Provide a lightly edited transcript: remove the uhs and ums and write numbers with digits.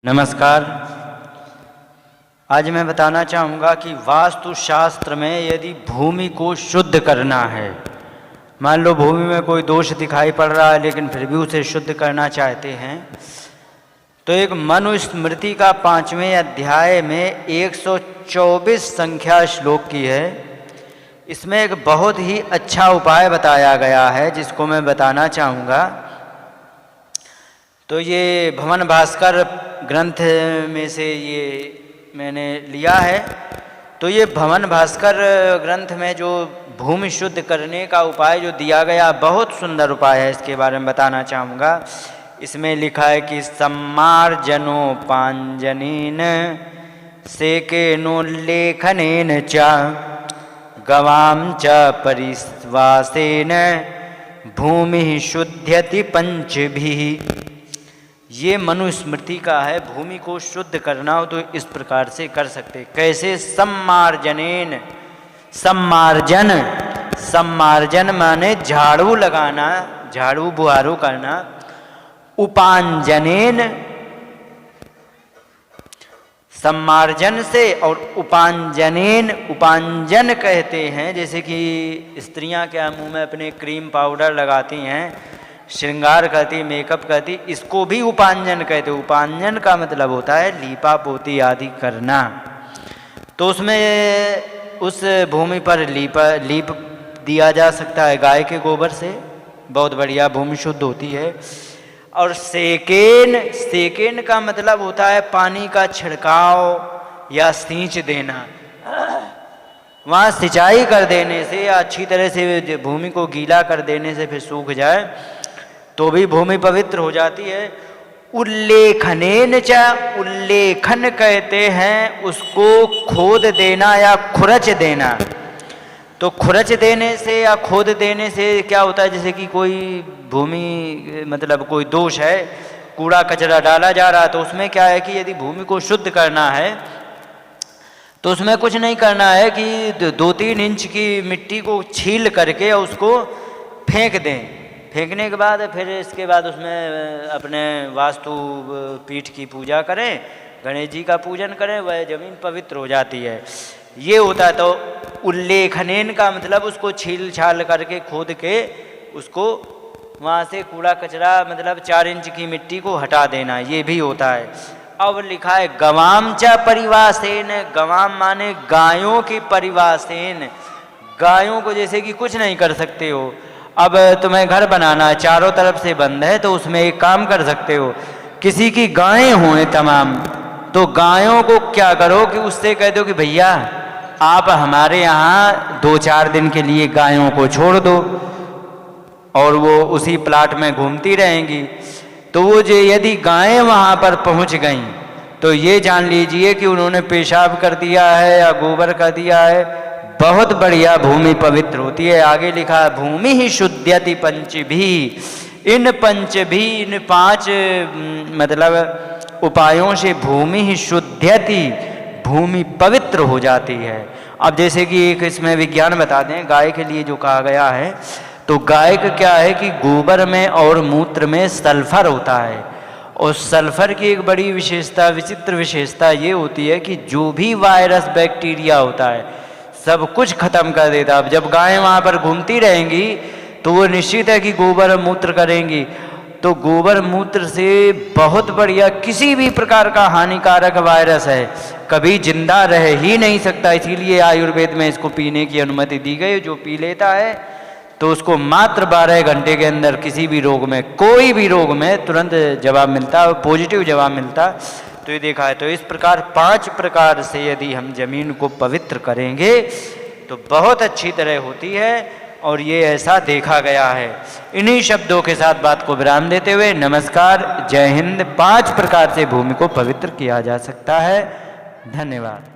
नमस्कार। आज मैं बताना चाहूँगा कि वास्तुशास्त्र में यदि भूमि को शुद्ध करना है, मान लो भूमि में कोई दोष दिखाई पड़ रहा है लेकिन फिर भी उसे शुद्ध करना चाहते हैं, तो एक मनुस्मृति का 5वें अध्याय में 124 संख्या श्लोक की है। इसमें एक बहुत ही अच्छा उपाय बताया गया है जिसको मैं बताना चाहूँगा। तो ये भवन भास्कर ग्रंथ में से ये मैंने लिया है। तो ये भवन भास्कर ग्रंथ में जो भूमि शुद्ध करने का उपाय जो दिया गया, बहुत सुंदर उपाय है, इसके बारे में बताना चाहूँगा। इसमें लिखा है कि सम्मार्जनो पांजनेन सेकेनोल्लेखनेन च गवां च परिवासेन भूमि शुद्ध्यति पंचभिः। ये मनुस्मृति का है। भूमि को शुद्ध करना हो तो इस प्रकार से कर सकते। कैसे? सम्मार्जनेन। सम्मार्जन माने झाड़ू लगाना, झाड़ू बुहारू करना। उपांजनेन, सम्मार्जन से, और उपांजनेन, उपांजन कहते हैं जैसे कि स्त्रियां क्या मुंह में अपने क्रीम पाउडर लगाती हैं, श्रृंगार करती, मेकअप करती, इसको भी उपांजन कहते हैं। उपांजन का मतलब होता है लीपा पोती आदि करना। तो उसमें उस भूमि पर लीप दिया जा सकता है गाय के गोबर से, बहुत बढ़िया भूमि शुद्ध होती है। और सेकेन का मतलब होता है पानी का छिड़काव या सींच देना। वहाँ सिंचाई कर देने से या अच्छी तरह से भूमि को गीला कर देने से फिर सूख जाए तो भी भूमि पवित्र हो जाती है। उल्लेखनेन च, उल्लेखन कहते हैं उसको खोद देना या खुरच देना। तो खुरच देने से या खोद देने से क्या होता है, जैसे कि कोई भूमि मतलब कोई दोष है, कूड़ा कचरा डाला जा रहा, तो उसमें क्या है कि यदि भूमि को शुद्ध करना है तो उसमें कुछ नहीं करना है कि 2-3 इंच की मिट्टी को छील करके उसको फेंक दें। फेंकने के बाद फिर इसके बाद उसमें अपने वास्तु पीठ की पूजा करें, गणेश जी का पूजन करें, वह जमीन पवित्र हो जाती है। ये होता है। तो उल्लेखनेन का मतलब उसको छील छाल करके खोद के उसको वहाँ से कूड़ा कचरा मतलब 4 इंच की मिट्टी को हटा देना, ये भी होता है। अब लिखा है गवाम च परिवासेन। गवाम माने गायों की परिवासेन। गायों को जैसे कि कुछ नहीं कर सकते हो, अब तुम्हें घर बनाना है, चारों तरफ से बंद है, तो उसमें एक काम कर सकते हो, किसी की गायें हों तमाम, तो गायों को क्या करो कि उससे कह दो कि भैया आप हमारे यहाँ 2-4 दिन के लिए गायों को छोड़ दो, और वो उसी प्लाट में घूमती रहेंगी। तो वो जो यदि गायें वहाँ पर पहुँच गईं तो ये जान लीजिए कि उन्होंने पेशाब कर दिया है या गोबर कर दिया है, बहुत बढ़िया भूमि पवित्र होती है। आगे लिखा है भूमि ही शुद्ध्यति पंचभिः। इन 5 मतलब उपायों से भूमि ही शुद्ध्यति, भूमि पवित्र हो जाती है। अब जैसे कि एक इसमें विज्ञान बता दें, गाय के लिए जो कहा गया है, तो गाय का क्या है कि गोबर में और मूत्र में सल्फर होता है, और सल्फर की एक बड़ी विशेषता, विचित्र विशेषता ये होती है कि जो भी वायरस बैक्टीरिया होता है सब कुछ खत्म कर देता। अब जब गायें वहाँ पर घूमती रहेंगी तो वो निश्चित है कि गोबर मूत्र करेंगी, तो गोबर मूत्र से बहुत बढ़िया किसी भी प्रकार का हानिकारक वायरस है कभी जिंदा रह ही नहीं सकता। इसीलिए आयुर्वेद में इसको पीने की अनुमति दी गई। जो पी लेता है तो उसको मात्र 12 घंटे के अंदर किसी भी रोग में, कोई भी रोग में तुरंत जवाब मिलता, पॉजिटिव जवाब मिलता। तो ये देखा है। तो इस प्रकार 5 प्रकार से यदि हम जमीन को पवित्र करेंगे तो बहुत अच्छी तरह होती है, और ये ऐसा देखा गया है। इन्हीं शब्दों के साथ बात को विराम देते हुए नमस्कार, जय हिंद। 5 प्रकार से भूमि को पवित्र किया जा सकता है। धन्यवाद।